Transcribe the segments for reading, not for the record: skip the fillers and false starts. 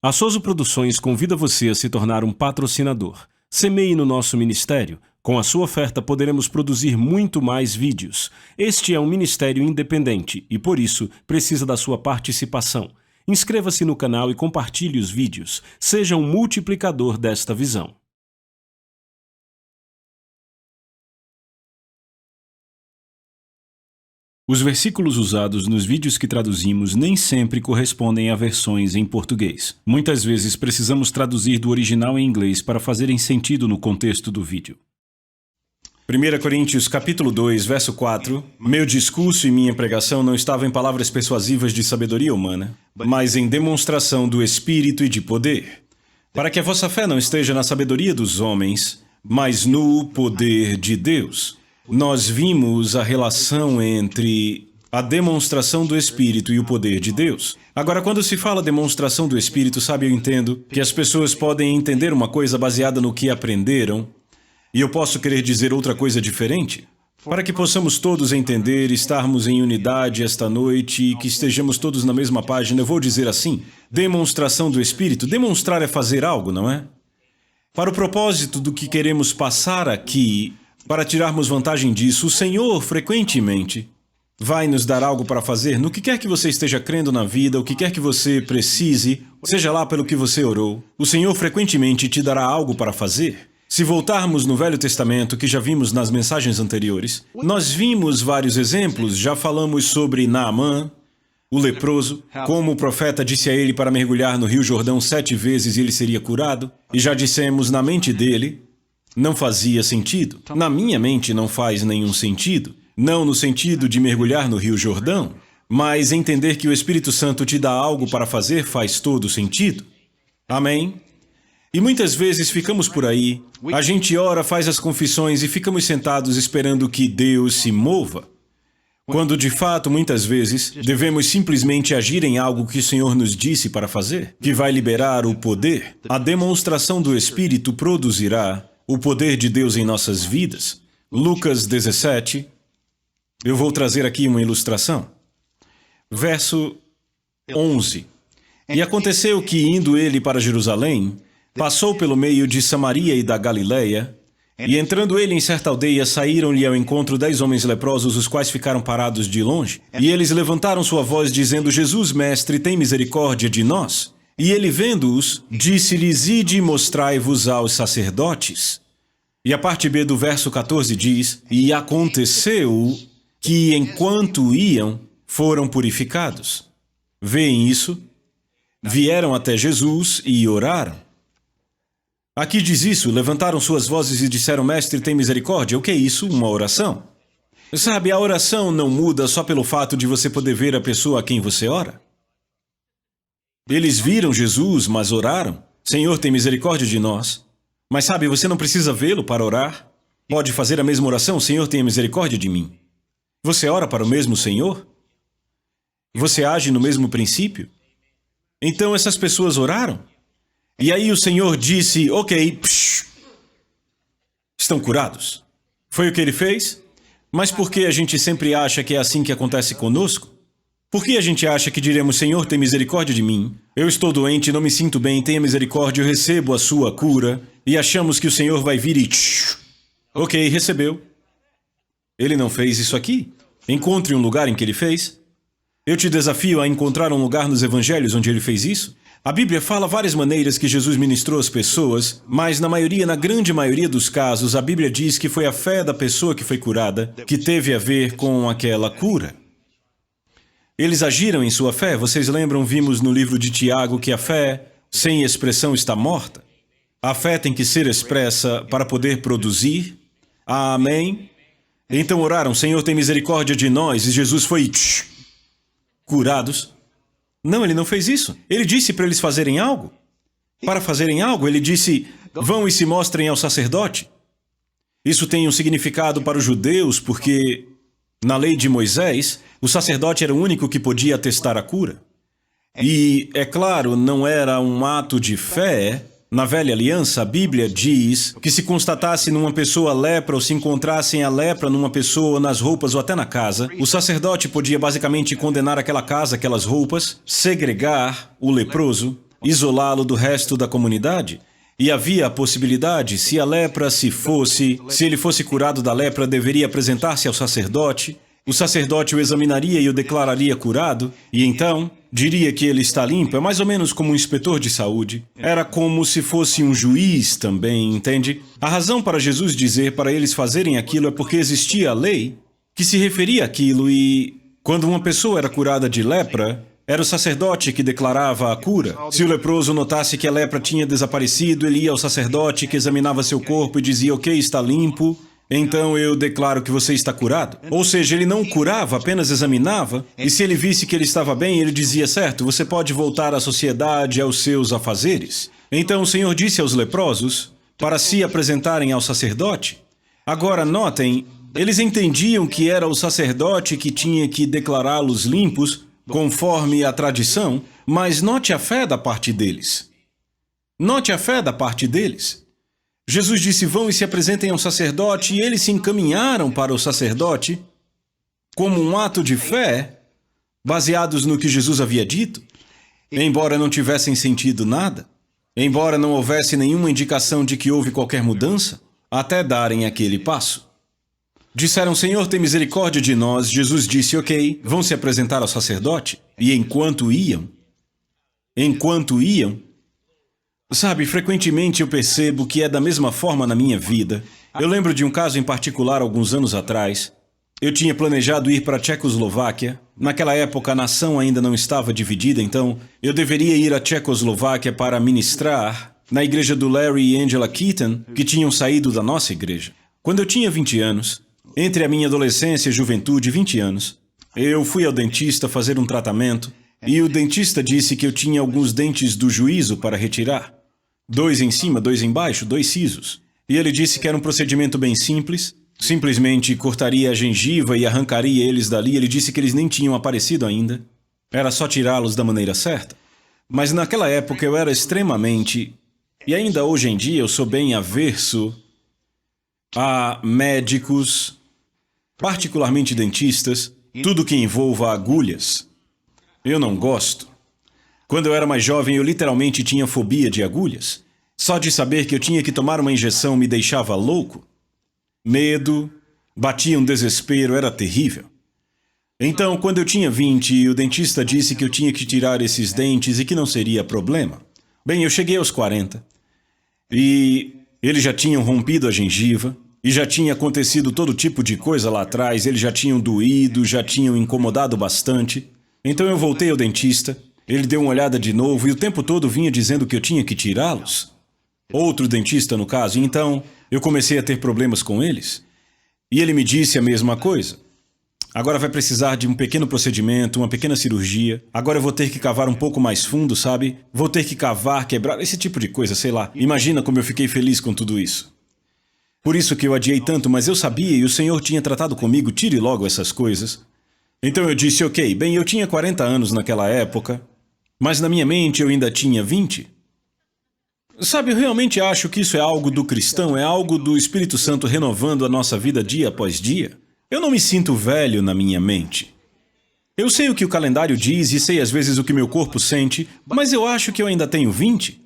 A Souza Produções convida você a se tornar um patrocinador. Semeie no nosso ministério. Com a sua oferta poderemos produzir muito mais vídeos. Este é um ministério independente e, por isso, precisa da sua participação. Inscreva-se no canal e compartilhe os vídeos. Seja um multiplicador desta visão. Os versículos usados nos vídeos que traduzimos nem sempre correspondem a versões em português. Muitas vezes precisamos traduzir do original em inglês para fazerem sentido no contexto do vídeo. 1 Coríntios capítulo 2, verso 4. Meu discurso e minha pregação não estavam em palavras persuasivas de sabedoria humana, mas em demonstração do Espírito e de poder, para que a vossa fé não esteja na sabedoria dos homens, mas no poder de Deus. Nós vimos a relação entre a demonstração do Espírito e o poder de Deus. Agora, quando se fala demonstração do Espírito, sabe, eu entendo que as pessoas podem entender uma coisa baseada no que aprenderam, e eu posso querer dizer outra coisa diferente. Para que possamos todos entender, estarmos em unidade esta noite e que estejamos todos na mesma página, eu vou dizer assim: demonstração do Espírito. Demonstrar é fazer algo, não é? Para o propósito do que queremos passar aqui, para tirarmos vantagem disso, o Senhor, frequentemente, vai nos dar algo para fazer no que quer que você esteja crendo na vida, o que quer que você precise, seja lá pelo que você orou. O Senhor, frequentemente, te dará algo para fazer. Se voltarmos no Velho Testamento, que já vimos nas mensagens anteriores, nós vimos vários exemplos. Já falamos sobre Naamã, o leproso, como o profeta disse a ele para mergulhar no Rio Jordão 7 vezes e ele seria curado. E já dissemos, na mente dele, não fazia sentido. Na minha mente não faz nenhum sentido. Não no sentido de mergulhar no Rio Jordão, mas entender que o Espírito Santo te dá algo para fazer faz todo sentido. Amém? E muitas vezes ficamos por aí, a gente ora, faz as confissões e ficamos sentados esperando que Deus se mova. Quando de fato, muitas vezes, devemos simplesmente agir em algo que o Senhor nos disse para fazer, que vai liberar o poder. A demonstração do Espírito produzirá o poder de Deus em nossas vidas. Lucas 17, eu vou trazer aqui uma ilustração. Verso 11. E aconteceu que, indo ele para Jerusalém, passou pelo meio de Samaria e da Galileia, e entrando ele em certa aldeia, saíram-lhe ao encontro 10 homens leprosos, os quais ficaram parados de longe. E eles levantaram sua voz, dizendo: Jesus, mestre, tem misericórdia de nós. E ele, vendo-os, disse-lhes: ide e mostrai-vos aos sacerdotes. E a parte B do verso 14 diz: e aconteceu que, enquanto iam, foram purificados. Veem isso? Vieram até Jesus e oraram. Aqui diz isso: levantaram suas vozes e disseram: Mestre, tem misericórdia. O que é isso? Uma oração. Sabe, a oração não muda só pelo fato de você poder ver a pessoa a quem você ora. Eles viram Jesus, mas oraram. Senhor, tem misericórdia de nós. Mas sabe, você não precisa vê-lo para orar. Pode fazer a mesma oração: Senhor, tenha misericórdia de mim. Você ora para o mesmo Senhor? Você age no mesmo princípio? Então essas pessoas oraram. E aí o Senhor disse: ok, estão curados. Foi o que ele fez? Mas por que a gente sempre acha que é assim que acontece conosco? Por que a gente acha que diremos: Senhor, tem misericórdia de mim? Eu estou doente, não me sinto bem, tenha misericórdia, eu recebo a sua cura. E achamos que o Senhor vai vir e... ok, recebeu. Ele não fez isso aqui. Encontre um lugar em que ele fez. Eu te desafio a encontrar um lugar nos evangelhos onde ele fez isso. A Bíblia fala várias maneiras que Jesus ministrou às pessoas, mas na grande maioria dos casos, a Bíblia diz que foi a fé da pessoa que foi curada que teve a ver com aquela cura. Eles agiram em sua fé. Vocês lembram, vimos no livro de Tiago que a fé sem expressão está morta. A fé tem que ser expressa para poder produzir. Amém? Então oraram: Senhor, tem misericórdia de nós. E Jesus foi curados. Não, ele não fez isso. Ele disse para eles fazerem algo. Para fazerem algo, ele disse: vão e se mostrem ao sacerdote. Isso tem um significado para os judeus, porque na lei de Moisés, o sacerdote era o único que podia atestar a cura. E, é claro, não era um ato de fé. Na velha aliança, a Bíblia diz que se constatasse numa pessoa lepra ou se encontrassem a lepra numa pessoa, nas roupas ou até na casa, o sacerdote podia basicamente condenar aquela casa, aquelas roupas, segregar o leproso, isolá-lo do resto da comunidade. E havia a possibilidade, se ele fosse curado da lepra, deveria apresentar-se ao sacerdote. O sacerdote o examinaria e o declararia curado, e então diria que ele está limpo. É mais ou menos como um inspetor de saúde. Era como se fosse um juiz também, entende? A razão para Jesus dizer para eles fazerem aquilo é porque existia a lei que se referia àquilo, e quando uma pessoa era curada de lepra, era o sacerdote que declarava a cura. Se o leproso notasse que a lepra tinha desaparecido, ele ia ao sacerdote que examinava seu corpo e dizia: ok, está limpo, então eu declaro que você está curado. Ou seja, ele não curava, apenas examinava, e se ele visse que ele estava bem, ele dizia: certo, você pode voltar à sociedade, aos seus afazeres. Então o Senhor disse aos leprosos para se apresentarem ao sacerdote. Agora notem, eles entendiam que era o sacerdote que tinha que declará-los limpos, conforme a tradição, mas note a fé da parte deles. Note a fé da parte deles. Jesus disse: vão e se apresentem ao sacerdote, e eles se encaminharam para o sacerdote como um ato de fé, baseados no que Jesus havia dito, embora não tivessem sentido nada, embora não houvesse nenhuma indicação de que houve qualquer mudança, até darem aquele passo. Disseram: Senhor, tem misericórdia de nós. Jesus disse: ok, vão se apresentar ao sacerdote. E enquanto iam, sabe, frequentemente eu percebo que é da mesma forma na minha vida. Eu lembro de um caso em particular alguns anos atrás. Eu tinha planejado ir para a Tchecoslováquia. Naquela época a nação ainda não estava dividida, então eu deveria ir à Tchecoslováquia para ministrar na igreja do Larry e Angela Keaton, que tinham saído da nossa igreja. Quando eu tinha 20 anos, entre a minha adolescência e juventude, 20 anos, eu fui ao dentista fazer um tratamento e o dentista disse que eu tinha alguns dentes do juízo para retirar. 2 em cima, 2 embaixo, 2 sisos. E ele disse que era um procedimento bem simples, simplesmente cortaria a gengiva e arrancaria eles dali. Ele disse que eles nem tinham aparecido ainda. Era só tirá-los da maneira certa. Mas naquela época eu era extremamente, e ainda hoje em dia eu sou bem averso a médicos, particularmente dentistas, tudo que envolva agulhas. Eu não gosto. Quando eu era mais jovem, eu literalmente tinha fobia de agulhas. Só de saber que eu tinha que tomar uma injeção me deixava louco. Medo, batia um desespero, era terrível. Então, quando eu tinha 20, o dentista disse que eu tinha que tirar esses dentes e que não seria problema. Bem, eu cheguei aos 40 e eles já tinham rompido a gengiva e já tinha acontecido todo tipo de coisa lá atrás. Eles já tinham doído, já tinham incomodado bastante. Então eu voltei ao dentista, ele deu uma olhada de novo e o tempo todo vinha dizendo que eu tinha que tirá-los. Outro dentista, no caso. Então eu comecei a ter problemas com eles. E ele me disse a mesma coisa. Agora vai precisar de um pequeno procedimento, uma pequena cirurgia. Agora eu vou ter que cavar um pouco mais fundo, sabe? Vou ter que cavar, quebrar, esse tipo de coisa, sei lá. Imagina como eu fiquei feliz com tudo isso. Por isso que eu adiei tanto, mas eu sabia e o Senhor tinha tratado comigo: tire logo essas coisas. Então eu disse: ok, bem, eu tinha 40 anos naquela época, mas na minha mente eu ainda tinha 20. Sabe, eu realmente acho que isso é algo do cristão, é algo do Espírito Santo renovando a nossa vida dia após dia. Eu não me sinto velho na minha mente. Eu sei o que o calendário diz e sei às vezes o que meu corpo sente, mas eu acho que eu ainda tenho 20.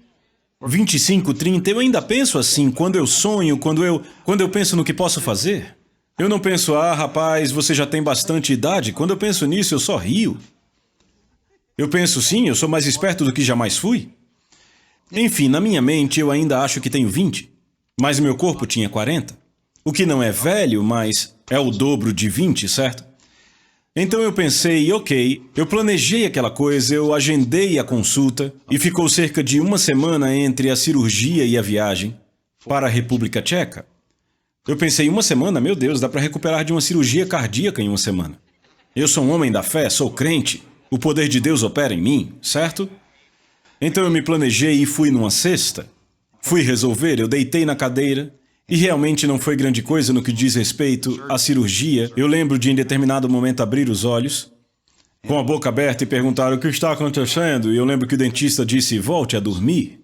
25, 30, eu ainda penso assim quando eu sonho, quando eu penso no que posso fazer. Eu não penso: ah, rapaz, você já tem bastante idade. Quando eu penso nisso, eu só rio. Eu penso: sim, eu sou mais esperto do que jamais fui. Enfim, na minha mente, eu ainda acho que tenho 20, mas meu corpo tinha 40. O que não é velho, mas é o dobro de 20, certo? Então eu pensei: ok, eu planejei aquela coisa, eu agendei a consulta e ficou cerca de 1 semana entre a cirurgia e a viagem para a República Tcheca. Eu pensei: 1 semana? Meu Deus, dá para recuperar de uma cirurgia cardíaca em 1 semana. Eu sou um homem da fé, sou crente. O poder de Deus opera em mim, certo? Então eu me planejei e fui numa sexta. Fui resolver, eu deitei na cadeira e realmente não foi grande coisa no que diz respeito à cirurgia. Eu lembro de em determinado momento abrir os olhos, com a boca aberta, e perguntar: o que está acontecendo? E eu lembro que o dentista disse: volte a dormir.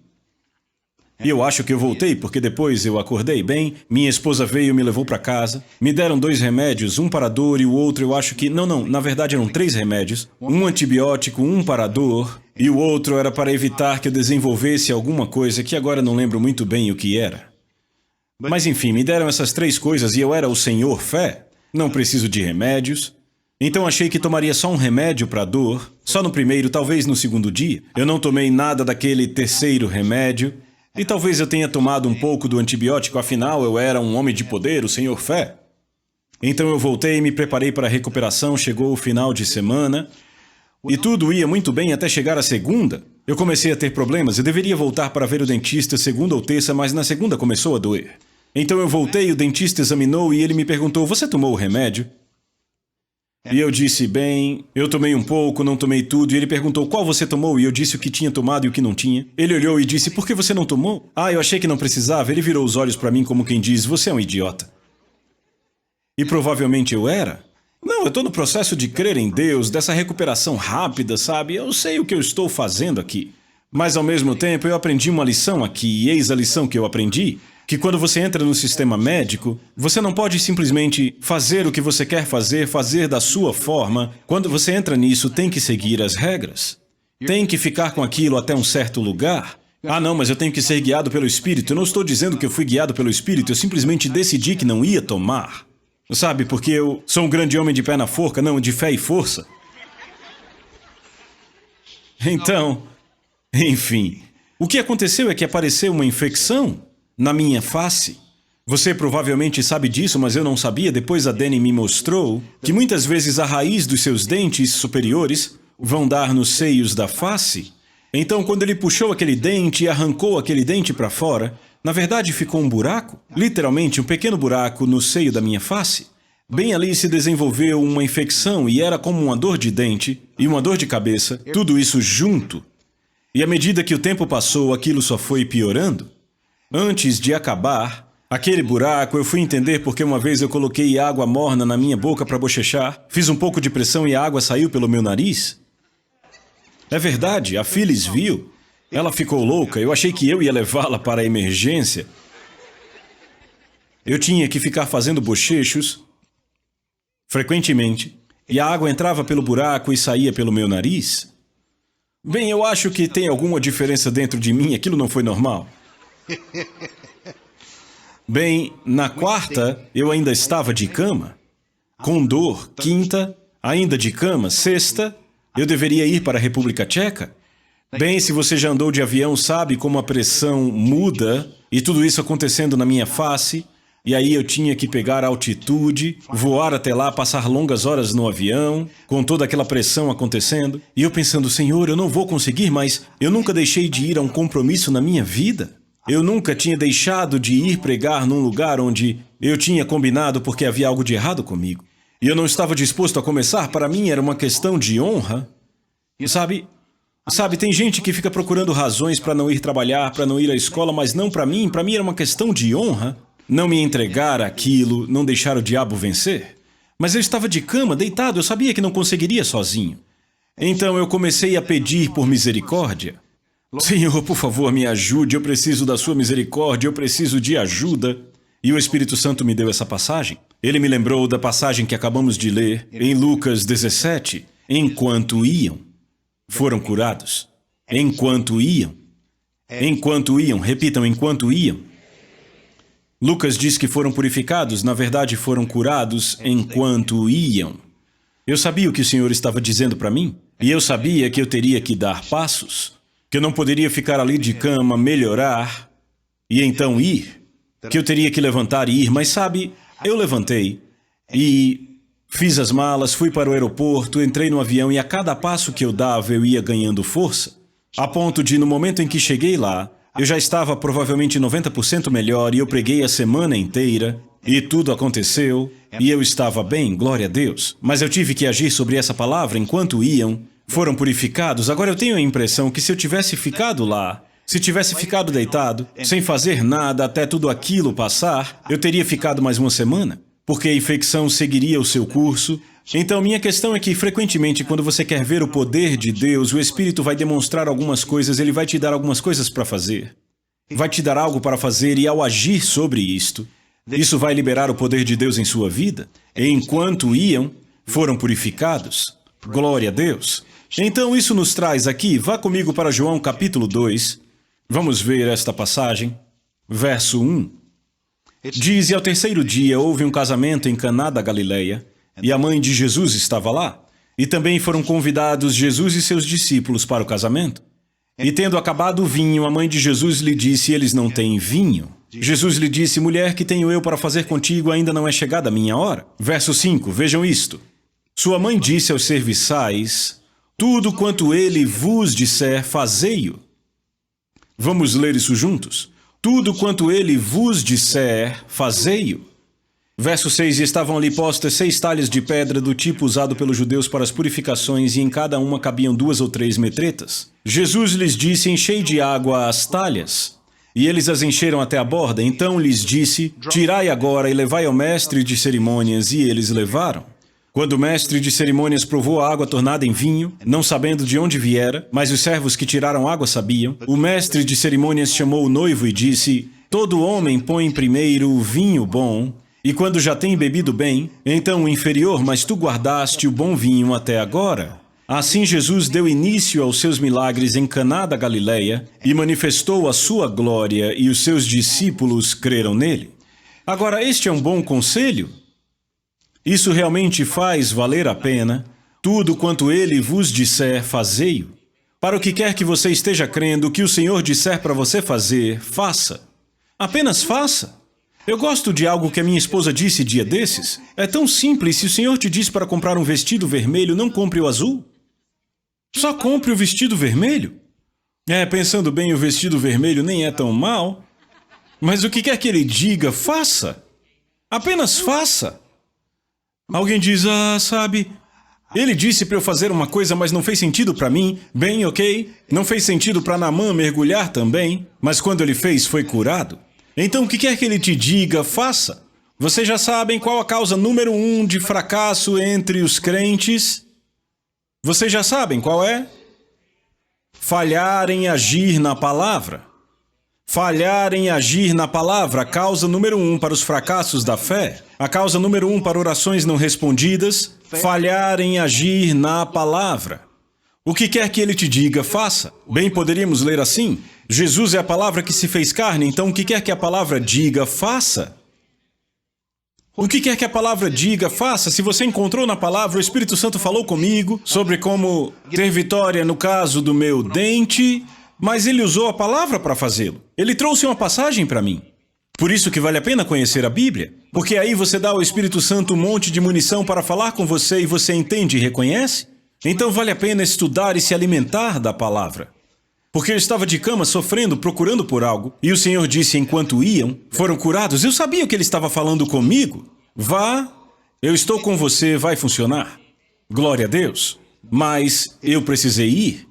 E eu acho que eu voltei, porque depois eu acordei bem, minha esposa veio e me levou para casa, me deram 2 remédios, um para dor e o outro eu acho que... Não, na verdade eram 3 remédios, um antibiótico, um para dor, e o outro era para evitar que eu desenvolvesse alguma coisa que agora não lembro muito bem o que era. Mas enfim, me deram essas 3 coisas e eu era o Senhor Fé, não preciso de remédios. Então achei que tomaria só um remédio para dor, só no primeiro, talvez no segundo dia. Eu não tomei nada daquele terceiro remédio. E talvez eu tenha tomado um pouco do antibiótico, afinal eu era um homem de poder, o Senhor Fé. Então eu voltei e me preparei para a recuperação, chegou o final de semana, e tudo ia muito bem até chegar a segunda. Eu comecei a ter problemas, eu deveria voltar para ver o dentista segunda ou terça, mas na segunda começou a doer. Então eu voltei, o dentista examinou e ele me perguntou, você tomou o remédio? E eu disse, bem, eu tomei um pouco, não tomei tudo. E ele perguntou, qual você tomou? E eu disse o que tinha tomado e o que não tinha. Ele olhou e disse, por que você não tomou? Ah, eu achei que não precisava. Ele virou os olhos para mim como quem diz, você é um idiota. E provavelmente eu era. Não, eu estou no processo de crer em Deus, dessa recuperação rápida, sabe? Eu sei o que eu estou fazendo aqui. Mas ao mesmo tempo eu aprendi uma lição aqui, e eis a lição que eu aprendi. Que quando você entra no sistema médico, você não pode simplesmente fazer o que você quer fazer, fazer da sua forma. Quando você entra nisso, tem que seguir as regras. Tem que ficar com aquilo até um certo lugar. Ah, não, mas eu tenho que ser guiado pelo Espírito. Eu não estou dizendo que eu fui guiado pelo Espírito, eu simplesmente decidi que não ia tomar. Sabe, porque eu sou um grande homem de pé na forca, não, de fé e força. Então, enfim, o que aconteceu é que apareceu uma infecção na minha face. Você provavelmente sabe disso, mas eu não sabia. Depois a Dani me mostrou que muitas vezes a raiz dos seus dentes superiores vão dar nos seios da face. Então, quando ele puxou aquele dente e arrancou aquele dente para fora, na verdade ficou um buraco, literalmente um pequeno buraco no seio da minha face. Bem ali se desenvolveu uma infecção e era como uma dor de dente e uma dor de cabeça, tudo isso junto. E à medida que o tempo passou, aquilo só foi piorando. Antes de acabar, aquele buraco, eu fui entender porque uma vez eu coloquei água morna na minha boca para bochechar, fiz um pouco de pressão e a água saiu pelo meu nariz. É verdade, a Phyllis viu. Ela ficou louca, eu achei que eu ia levá-la para a emergência. Eu tinha que ficar fazendo bochechos frequentemente, e a água entrava pelo buraco e saía pelo meu nariz. Bem, eu acho que tem alguma diferença dentro de mim, aquilo não foi normal. Bem, na quarta, eu ainda estava de cama, com dor. Quinta, ainda de cama. Sexta, eu deveria ir para a República Tcheca. Bem, se você já andou de avião, sabe como a pressão muda, e tudo isso acontecendo na minha face, e aí eu tinha que pegar altitude, voar até lá, passar longas horas no avião, com toda aquela pressão acontecendo, e eu pensando, Senhor, eu não vou conseguir, mas eu nunca deixei de ir a um compromisso na minha vida. Eu nunca tinha deixado de ir pregar num lugar onde eu tinha combinado porque havia algo de errado comigo. E eu não estava disposto a começar, para mim era uma questão de honra. Sabe, tem gente que fica procurando razões para não ir trabalhar, para não ir à escola, mas não para mim era uma questão de honra. Não me entregar aquilo, não deixar o diabo vencer. Mas eu estava de cama, deitado, eu sabia que não conseguiria sozinho. Então eu comecei a pedir por misericórdia. Senhor, por favor, me ajude, eu preciso da sua misericórdia, eu preciso de ajuda. E o Espírito Santo me deu essa passagem. Ele me lembrou da passagem que acabamos de ler em Lucas 17. Enquanto iam, foram curados. Enquanto iam. Enquanto iam, repitam, enquanto iam. Lucas diz que foram purificados, na verdade foram curados enquanto iam. Eu sabia o que o Senhor estava dizendo para mim, e eu sabia que eu teria que dar passos, que eu não poderia ficar ali de cama, melhorar, e então ir, que eu teria que levantar e ir, mas sabe, eu levantei, e fiz as malas, fui para o aeroporto, entrei no avião, e a cada passo que eu dava eu ia ganhando força, a ponto de, no momento em que cheguei lá, eu já estava provavelmente 90% melhor e eu preguei a semana inteira e tudo aconteceu e eu estava bem, glória a Deus. Mas eu tive que agir sobre essa palavra enquanto iam, foram purificados. Agora eu tenho a impressão que se eu tivesse ficado lá, se tivesse ficado deitado, sem fazer nada até tudo aquilo passar, eu teria ficado mais uma semana, porque a infecção seguiria o seu curso. Então, minha questão é que, frequentemente, quando você quer ver o poder de Deus, o Espírito vai demonstrar algumas coisas, Ele vai te dar algumas coisas para fazer. vai te dar algo para fazer e ao agir sobre isto, isso vai liberar o poder de Deus em sua vida. E enquanto iam, foram purificados. Glória a Deus. Então isso nos traz aqui, vá comigo para João capítulo 2. Vamos ver esta passagem. Verso 1. Diz, e ao terceiro dia houve um casamento em Caná da Galileia, e a mãe de Jesus estava lá. E também foram convidados Jesus e seus discípulos para o casamento. E tendo acabado o vinho, a mãe de Jesus lhe disse, eles não têm vinho. Jesus lhe disse, mulher, que tenho eu para fazer contigo, ainda não é chegada a minha hora. Verso 5, vejam isto. Sua mãe disse aos serviçais, tudo quanto ele vos disser, fazei-o. Vamos ler isso juntos. Tudo quanto ele vos disser, fazei-o. Verso 6, e estavam ali postas 6 talhas de pedra do tipo usado pelos judeus para as purificações, e em cada uma cabiam 2 ou 3 metretas. Jesus lhes disse, enchei de água as talhas. E eles as encheram até a borda. Então lhes disse, tirai agora e levai ao mestre de cerimônias. E eles levaram. Quando o mestre de cerimônias provou a água tornada em vinho, não sabendo de onde viera, mas os servos que tiraram água sabiam, o mestre de cerimônias chamou o noivo e disse, todo homem põe primeiro o vinho bom, e quando já tem bebido bem, então o inferior, mas tu guardaste o bom vinho até agora. Assim Jesus deu início aos seus milagres em Caná da Galileia e manifestou a sua glória, e os seus discípulos creram nele. Agora, este é um bom conselho? Isso realmente faz valer a pena. Tudo quanto ele vos disser, fazei-o. Para o que quer que você esteja crendo, o que o Senhor disser para você fazer, faça. Apenas faça. Eu gosto de algo que a minha esposa disse dia desses. É tão simples, se o Senhor te diz para comprar um vestido vermelho, não compre o azul. Só compre o vestido vermelho. Pensando bem, o vestido vermelho nem é tão mal. Mas o que quer que ele diga, faça. Apenas faça. Alguém diz, sabe, ele disse para eu fazer uma coisa, mas não fez sentido para mim. Bem, ok. Não fez sentido para Naamã mergulhar também, mas quando ele fez, foi curado. Então, o que quer que ele te diga, faça. Vocês já sabem qual a causa número 1 de fracasso entre os crentes? Vocês já sabem qual é? Falhar em agir na palavra. Falhar em agir na palavra, a causa número 1 para os fracassos da fé. A causa número 1 para orações não respondidas, falhar em agir na palavra. O que quer que ele te diga, faça. Bem, poderíamos ler assim. Jesus é a palavra que se fez carne, então o que quer que a palavra diga, faça. O que quer que a palavra diga, faça. Se você encontrou na palavra, o Espírito Santo falou comigo sobre como ter vitória no caso do meu dente, mas ele usou a palavra para fazê-lo. Ele trouxe uma passagem para mim. Por isso que vale a pena conhecer a Bíblia, porque aí você dá ao Espírito Santo um monte de munição para falar com você e você entende e reconhece. Então vale a pena estudar e se alimentar da palavra. Porque eu estava de cama sofrendo, procurando por algo, e o Senhor disse enquanto iam, foram curados. Eu sabia que Ele estava falando comigo. Vá, eu estou com você, vai funcionar. Glória a Deus. Mas eu precisei ir.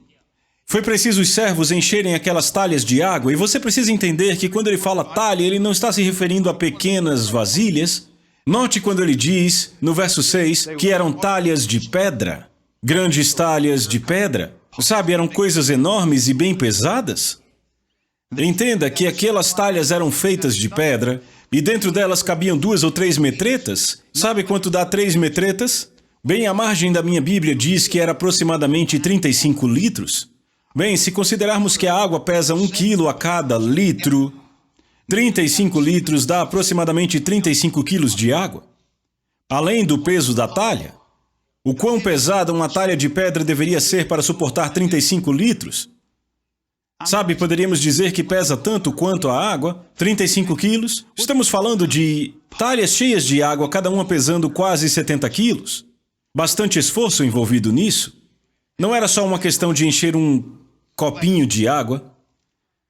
Foi preciso os servos encherem aquelas talhas de água, e você precisa entender que quando ele fala talha, ele não está se referindo a pequenas vasilhas. Note quando ele diz, no verso 6, que eram talhas de pedra. Grandes talhas de pedra. Sabe, eram coisas enormes e bem pesadas. Entenda que aquelas talhas eram feitas de pedra e dentro delas cabiam 2 ou 3 metretas. Sabe quanto dá 3 metretas? Bem, a margem da minha Bíblia diz que era aproximadamente 35 litros. Bem, se considerarmos que a água pesa 1 quilo a cada litro, 35 litros dá aproximadamente 35 quilos de água. Além do peso da talha. O quão pesada uma talha de pedra deveria ser para suportar 35 litros? Sabe, poderíamos dizer que pesa tanto quanto a água, 35 quilos. Estamos falando de talhas cheias de água, cada uma pesando quase 70 quilos. Bastante esforço envolvido nisso. Não era só uma questão de encher um copinho de água.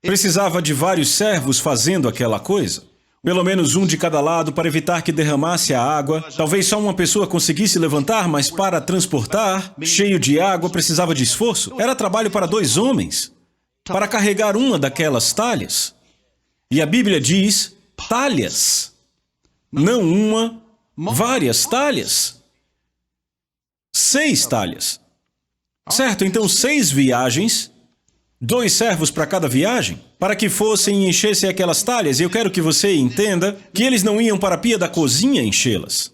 Precisava de vários servos fazendo aquela coisa. Pelo menos um de cada lado para evitar que derramasse a água. Talvez só uma pessoa conseguisse levantar, mas para transportar, cheio de água, precisava de esforço. Era trabalho para 2 homens, para carregar uma daquelas talhas. E a Bíblia diz talhas, não uma, várias talhas. 6 talhas. Certo, então 6 viagens 2 servos para cada viagem, para que fossem e enchessem aquelas talhas, e eu quero que você entenda que eles não iam para a pia da cozinha enchê-las.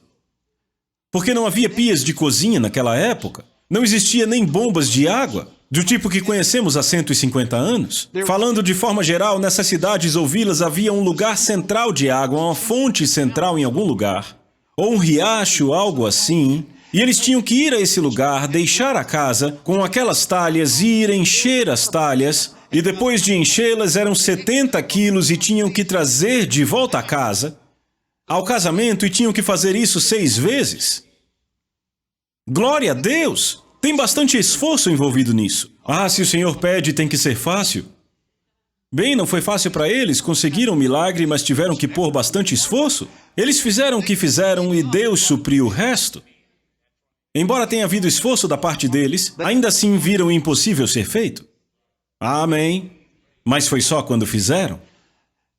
Porque não havia pias de cozinha naquela época. Não existia nem bombas de água, do tipo que conhecemos há 150 anos. Falando de forma geral, nessas cidades ou vilas havia um lugar central de água, uma fonte central em algum lugar, ou um riacho, algo assim, e eles tinham que ir a esse lugar, deixar a casa com aquelas talhas e ir encher as talhas, e depois de enchê-las eram 70 quilos e tinham que trazer de volta a casa, ao casamento, e tinham que fazer isso 6 vezes. Glória a Deus! Tem bastante esforço envolvido nisso. Ah, se o Senhor pede, tem que ser fácil. Bem, não foi fácil para eles, conseguiram um milagre, mas tiveram que pôr bastante esforço. Eles fizeram o que fizeram e Deus supriu o resto. Embora tenha havido esforço da parte deles, ainda assim viram o impossível ser feito. Amém. Mas foi só quando fizeram.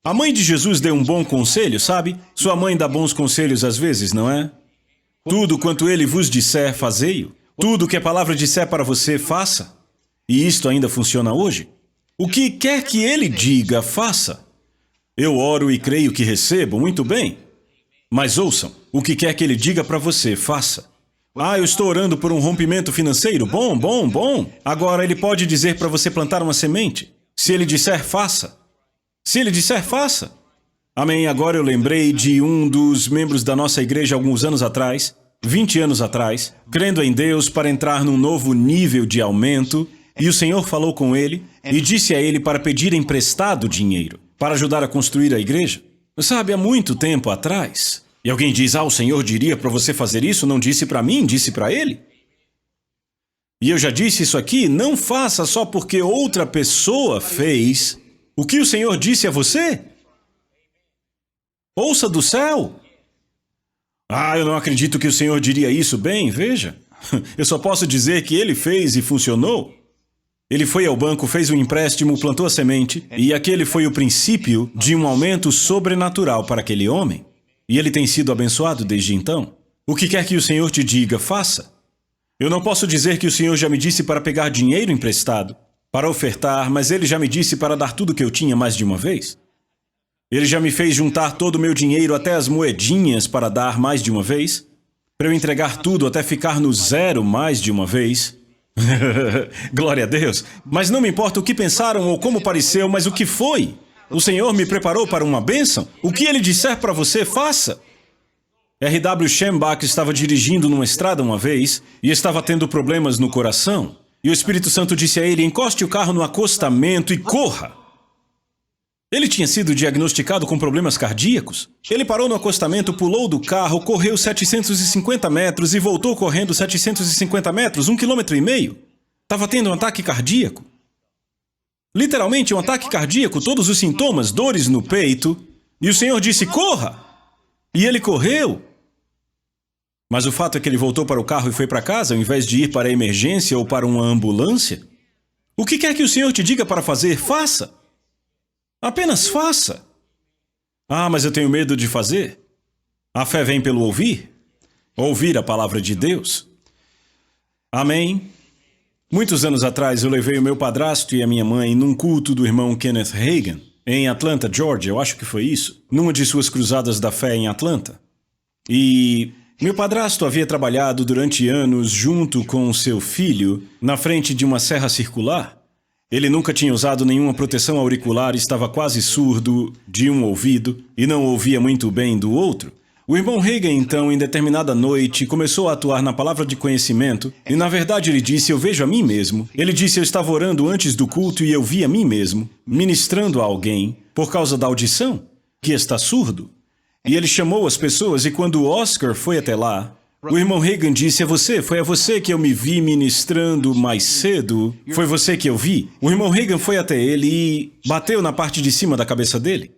A mãe de Jesus deu um bom conselho, sabe? Sua mãe dá bons conselhos às vezes, não é? Tudo quanto ele vos disser, fazei-o. Tudo que a palavra disser para você, faça. E isto ainda funciona hoje. O que quer que ele diga, faça. Eu oro e creio que recebo, muito bem. Mas ouçam, o que quer que ele diga para você, faça. Ah, eu estou orando por um rompimento financeiro. Bom, bom, bom. Agora ele pode dizer para você plantar uma semente. Se ele disser, faça. Se ele disser, faça. Amém. Agora eu lembrei de um dos membros da nossa igreja alguns anos atrás, 20 anos atrás, crendo em Deus para entrar num novo nível de aumento, e o Senhor falou com ele e disse a ele para pedir emprestado dinheiro para ajudar a construir a igreja. Sabe, há muito tempo atrás. E alguém diz, o Senhor diria para você fazer isso, não disse para mim, disse para ele. E eu já disse isso aqui, não faça só porque outra pessoa fez o que o Senhor disse a você. Ouça do céu. Eu não acredito que o Senhor diria isso. Bem, veja, eu só posso dizer que ele fez e funcionou. Ele foi ao banco, fez um empréstimo, plantou a semente, e aquele foi o princípio de um aumento sobrenatural para aquele homem. E ele tem sido abençoado desde então. O que quer que o Senhor te diga, faça. Eu não posso dizer que o Senhor já me disse para pegar dinheiro emprestado, para ofertar, mas ele já me disse para dar tudo que eu tinha mais de uma vez. Ele já me fez juntar todo o meu dinheiro, até as moedinhas, para dar mais de uma vez, para eu entregar tudo até ficar no zero mais de uma vez. Glória a Deus. Mas não me importa o que pensaram ou como pareceu, mas o que foi. O Senhor me preparou para uma bênção. O que Ele disser para você, faça. R.W. Schambach estava dirigindo numa estrada uma vez e estava tendo problemas no coração. E o Espírito Santo disse a ele, encoste o carro no acostamento e corra. Ele tinha sido diagnosticado com problemas cardíacos. Ele parou no acostamento, pulou do carro, correu 750 metros e voltou correndo 750 metros, 1,5 km. Estava tendo um ataque cardíaco. Literalmente um ataque cardíaco, todos os sintomas, dores no peito. E o Senhor disse, corra! E ele correu. Mas o fato é que ele voltou para o carro e foi para casa, ao invés de ir para a emergência ou para uma ambulância. O que quer que o Senhor te diga para fazer, faça. Apenas faça. Mas eu tenho medo de fazer. A fé vem pelo ouvir. Ouvir a palavra de Deus. Amém. Muitos anos atrás eu levei o meu padrasto e a minha mãe num culto do irmão Kenneth Hagin, em Atlanta, Georgia, eu acho que foi isso, numa de suas cruzadas da fé em Atlanta. E meu padrasto havia trabalhado durante anos junto com seu filho na frente de uma serra circular. Ele nunca tinha usado nenhuma proteção auricular, estava quase surdo de um ouvido e não ouvia muito bem do outro. O irmão Hagin, então, em determinada noite, começou a atuar na palavra de conhecimento e, na verdade, ele disse, eu vejo a mim mesmo. Ele disse, eu estava orando antes do culto e eu vi a mim mesmo, ministrando a alguém, por causa da audição, que está surdo. E ele chamou as pessoas e quando o Oscar foi até lá, o irmão Hagin disse, foi a você que eu me vi ministrando mais cedo, foi você que eu vi. O irmão Hagin foi até ele e bateu na parte de cima da cabeça dele.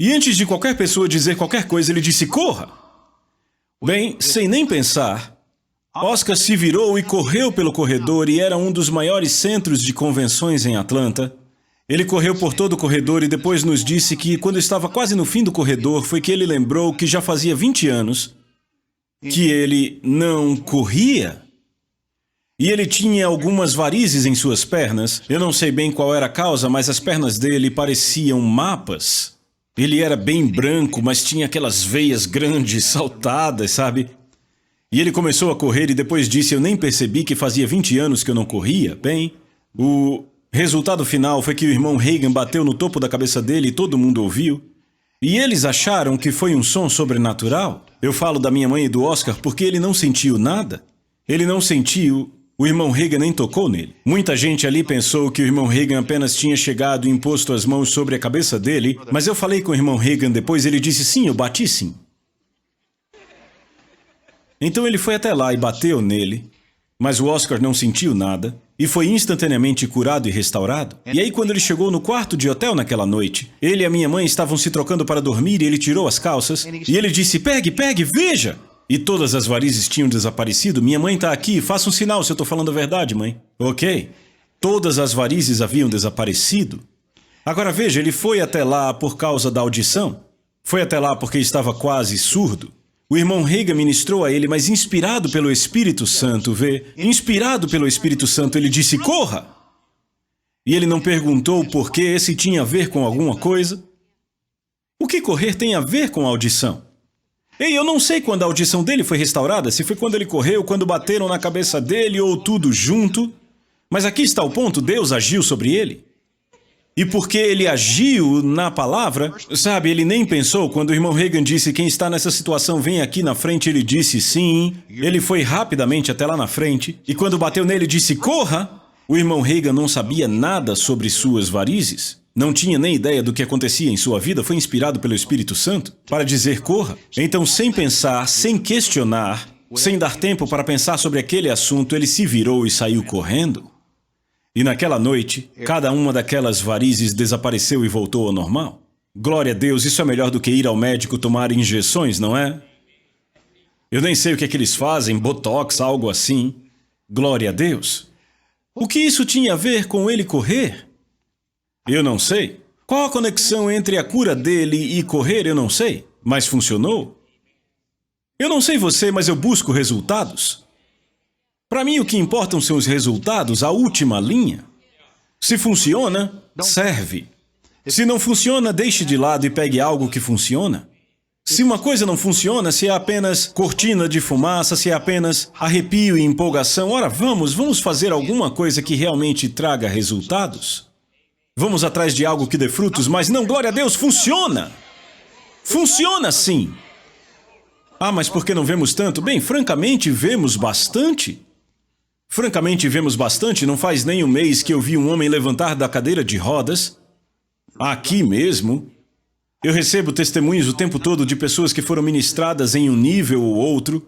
E antes de qualquer pessoa dizer qualquer coisa, ele disse, corra! Bem, sem nem pensar, Oscar se virou e correu pelo corredor e era um dos maiores centros de convenções em Atlanta. Ele correu por todo o corredor e depois nos disse que, quando estava quase no fim do corredor, foi que ele lembrou que já fazia 20 anos que ele não corria. E ele tinha algumas varizes em suas pernas. Eu não sei bem qual era a causa, mas as pernas dele pareciam mapas. Ele era bem branco, mas tinha aquelas veias grandes, saltadas, sabe? E ele começou a correr e depois disse: eu nem percebi que fazia 20 anos que eu não corria. Bem, o resultado final foi que o irmão Reagan bateu no topo da cabeça dele e todo mundo ouviu. E eles acharam que foi um som sobrenatural. Eu falo da minha mãe e do Oscar porque ele não sentiu nada. Ele não sentiu. O irmão Reagan nem tocou nele. Muita gente ali pensou que o irmão Reagan apenas tinha chegado e imposto as mãos sobre a cabeça dele, mas eu falei com o irmão Reagan depois, ele disse: sim, eu bati sim. Então ele foi até lá e bateu nele, mas o Oscar não sentiu nada e foi instantaneamente curado e restaurado. E aí quando ele chegou no quarto de hotel naquela noite, ele e a minha mãe estavam se trocando para dormir e ele tirou as calças e ele disse: pegue, pegue, veja! E todas as varizes tinham desaparecido. Minha mãe está aqui, faça um sinal se eu estou falando a verdade, mãe. Ok. Todas as varizes haviam desaparecido. Agora veja, ele foi até lá por causa da audição. Foi até lá porque estava quase surdo. O irmão Reagan ministrou a ele, mas inspirado pelo Espírito Santo, inspirado pelo Espírito Santo, ele disse: corra! E ele não perguntou por quê, se tinha a ver com alguma coisa. O que correr tem a ver com a audição? Ei, eu não sei quando a audição dele foi restaurada, se foi quando ele correu, quando bateram na cabeça dele ou tudo junto. Mas aqui está o ponto, Deus agiu sobre ele. E porque ele agiu na palavra, sabe, ele nem pensou. Quando o irmão Reagan disse: quem está nessa situação vem aqui na frente, ele disse sim. Ele foi rapidamente até lá na frente. E quando bateu nele, disse: corra! O irmão Reagan não sabia nada sobre suas varizes. Não tinha nem ideia do que acontecia em sua vida, foi inspirado pelo Espírito Santo para dizer corra. Então, sem pensar, sem questionar, sem dar tempo para pensar sobre aquele assunto, ele se virou e saiu correndo. E naquela noite, cada uma daquelas varizes desapareceu e voltou ao normal. Glória a Deus, isso é melhor do que ir ao médico tomar injeções, não é? Eu nem sei o que é que eles fazem, botox, algo assim. Glória a Deus. O que isso tinha a ver com ele correr? Eu não sei. Qual a conexão entre a cura dele e correr? Eu não sei. Mas funcionou. Eu não sei você, mas eu busco resultados. Para mim, o que importam são os resultados, a última linha. Se funciona, serve. Se não funciona, deixe de lado e pegue algo que funciona. Se uma coisa não funciona, se é apenas cortina de fumaça, se é apenas arrepio e empolgação, ora, vamos fazer alguma coisa que realmente traga resultados. Vamos atrás de algo que dê frutos, mas não, glória a Deus, funciona! Funciona sim! Ah, mas por que não vemos tanto? Bem, francamente, vemos bastante. Francamente, vemos bastante. Não faz nem um mês que eu vi um homem levantar da cadeira de rodas. Aqui mesmo. Eu recebo testemunhos o tempo todo de pessoas que foram ministradas em um nível ou outro.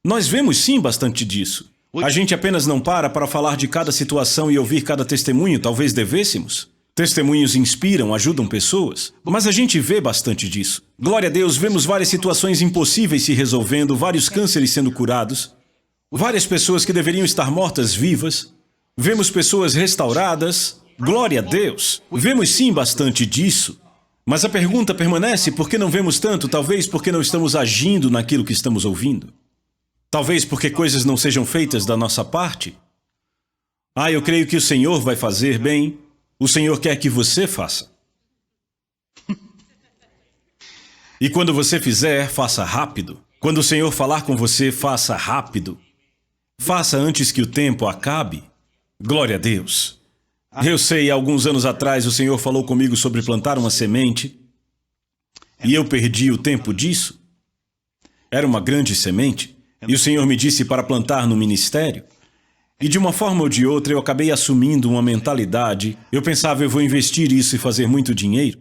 Nós vemos sim bastante disso. A gente apenas não para falar de cada situação e ouvir cada testemunho, talvez devêssemos. Testemunhos inspiram, ajudam pessoas, mas a gente vê bastante disso. Glória a Deus, vemos várias situações impossíveis se resolvendo, vários cânceres sendo curados, várias pessoas que deveriam estar mortas vivas, vemos pessoas restauradas. Glória a Deus, vemos sim bastante disso. Mas a pergunta permanece: por que não vemos tanto? Talvez porque não estamos agindo naquilo que estamos ouvindo. Talvez porque coisas não sejam feitas da nossa parte. Ah, eu creio que o Senhor vai fazer bem. O Senhor quer que você faça. E quando você fizer, faça rápido. Quando o Senhor falar com você, faça rápido. Faça antes que o tempo acabe. Glória a Deus. Eu sei, alguns anos atrás o Senhor falou comigo sobre plantar uma semente. E eu perdi o tempo disso. Era uma grande semente. E o Senhor me disse para plantar no ministério. E de uma forma ou de outra eu acabei assumindo uma mentalidade. Eu pensava, eu vou investir isso e fazer muito dinheiro.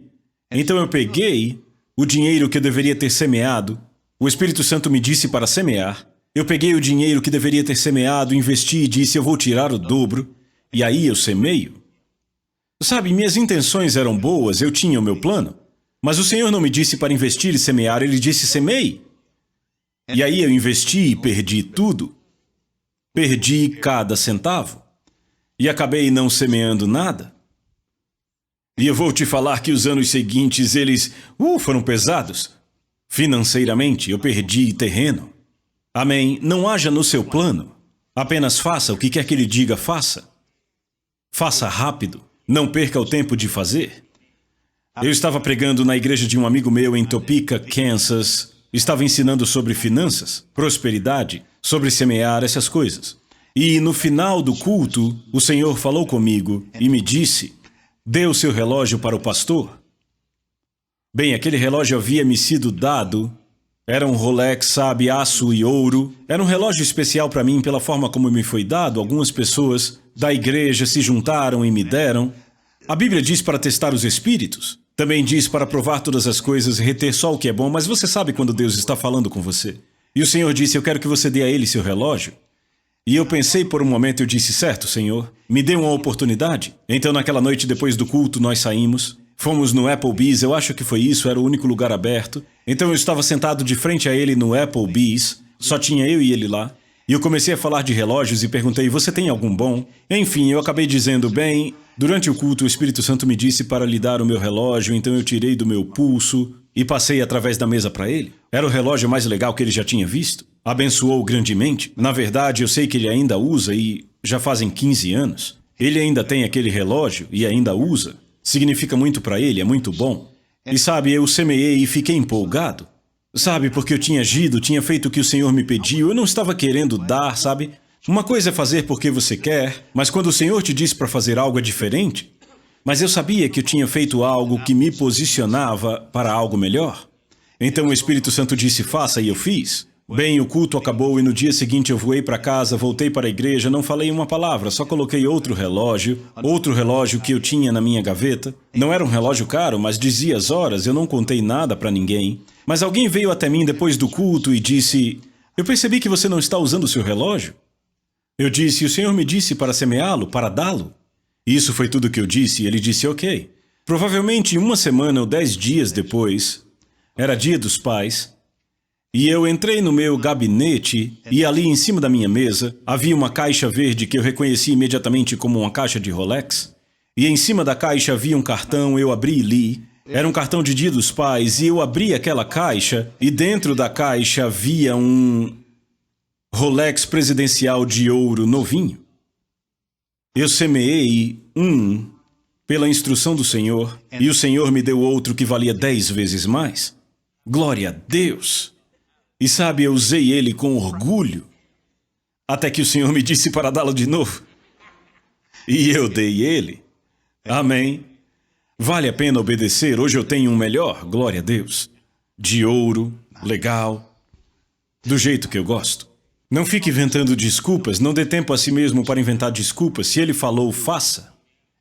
Então eu peguei o dinheiro que eu deveria ter semeado. O Espírito Santo me disse para semear. Eu peguei o dinheiro que deveria ter semeado, investi e disse, eu vou tirar o dobro. E aí eu semeio. Sabe, minhas intenções eram boas, eu tinha o meu plano. Mas o Senhor não me disse para investir e semear, Ele disse semeie. E aí eu investi e perdi tudo. Perdi cada centavo. E acabei não semeando nada. E eu vou te falar que os anos seguintes, eles foram pesados. Financeiramente, eu perdi terreno. Amém. Não haja no seu plano. Apenas faça o que quer que ele diga, faça. Faça rápido. Não perca o tempo de fazer. Eu estava pregando na igreja de um amigo meu em Topeka, Kansas. Estava ensinando sobre finanças, prosperidade, sobre semear, essas coisas. E no final do culto, o Senhor falou comigo e me disse: dê o seu relógio para o pastor. Bem, aquele relógio havia me sido dado. Era um Rolex, sabe, aço e ouro. Era um relógio especial para mim pela forma como me foi dado. Algumas pessoas da igreja se juntaram e me deram. A Bíblia diz para testar os espíritos. Também diz para provar todas as coisas e reter só o que é bom, mas você sabe quando Deus está falando com você. E o Senhor disse: eu quero que você dê a ele seu relógio. E eu pensei por um momento e eu disse: certo, Senhor, me dê uma oportunidade. Então naquela noite depois do culto nós saímos. Fomos no Applebee's, eu acho que foi isso, era o único lugar aberto. Então eu estava sentado de frente a ele no Applebee's, só tinha eu e ele lá. E eu comecei a falar de relógios e perguntei: você tem algum bom? Enfim, eu acabei dizendo: bem, durante o culto o Espírito Santo me disse para lhe dar o meu relógio, então eu tirei do meu pulso e passei através da mesa para ele. Era o relógio mais legal que ele já tinha visto. Abençoou grandemente. Na verdade, eu sei que ele ainda usa e já fazem 15 anos. Ele ainda tem aquele relógio e ainda usa. Significa muito para ele, é muito bom. E sabe, eu semeei e fiquei empolgado. Sabe, porque eu tinha agido, tinha feito o que o Senhor me pediu, eu não estava querendo dar, sabe? Uma coisa é fazer porque você quer, mas quando o Senhor te diz para fazer algo é diferente. Mas eu sabia que eu tinha feito algo que me posicionava para algo melhor. Então o Espírito Santo disse: faça, e eu fiz. Bem, o culto acabou e no dia seguinte eu voei para casa, voltei para a igreja, não falei uma palavra, só coloquei outro relógio que eu tinha na minha gaveta. Não era um relógio caro, mas dizia as horas, eu não contei nada para ninguém. Mas alguém veio até mim depois do culto e disse: eu percebi que você não está usando o seu relógio. Eu disse: o Senhor me disse para semeá-lo, para dá-lo. Isso foi tudo que eu disse e ele disse: ok. Provavelmente 1 semana ou 10 dias depois, era Dia dos Pais, e eu entrei no meu gabinete e ali em cima da minha mesa havia uma caixa verde que eu reconheci imediatamente como uma caixa de Rolex. E em cima da caixa havia um cartão, eu abri e li. Era um cartão de Dia dos Pais e eu abri aquela caixa e dentro da caixa havia um Rolex presidencial de ouro novinho. Eu semeei um pela instrução do Senhor e o Senhor me deu outro que valia 10 vezes mais. Glória a Deus! E sabe, eu usei ele com orgulho, até que o Senhor me disse para dá-lo de novo. E eu dei ele. Amém. Vale a pena obedecer, hoje eu tenho um melhor, glória a Deus. De ouro, legal, do jeito que eu gosto. Não fique inventando desculpas, não dê tempo a si mesmo para inventar desculpas. Se ele falou, faça.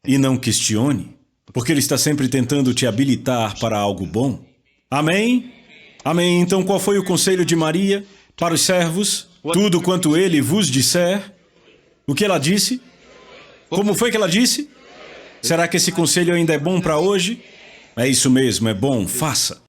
E não questione, porque ele está sempre tentando te habilitar para algo bom. Amém? Amém. Então qual foi o conselho de Maria para os servos? Tudo quanto ele vos disser. O que ela disse? Como foi que ela disse? Será que esse conselho ainda é bom para hoje? É isso mesmo, é bom, faça.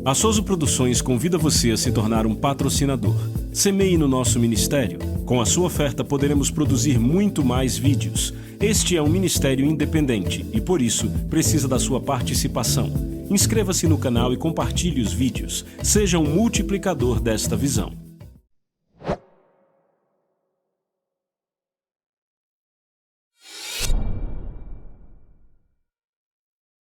A Soso Produções convida você a se tornar um patrocinador. Semeie no nosso ministério. Com a sua oferta poderemos produzir muito mais vídeos. Este é um ministério independente e por isso precisa da sua participação. Inscreva-se no canal e compartilhe os vídeos. Seja um multiplicador desta visão.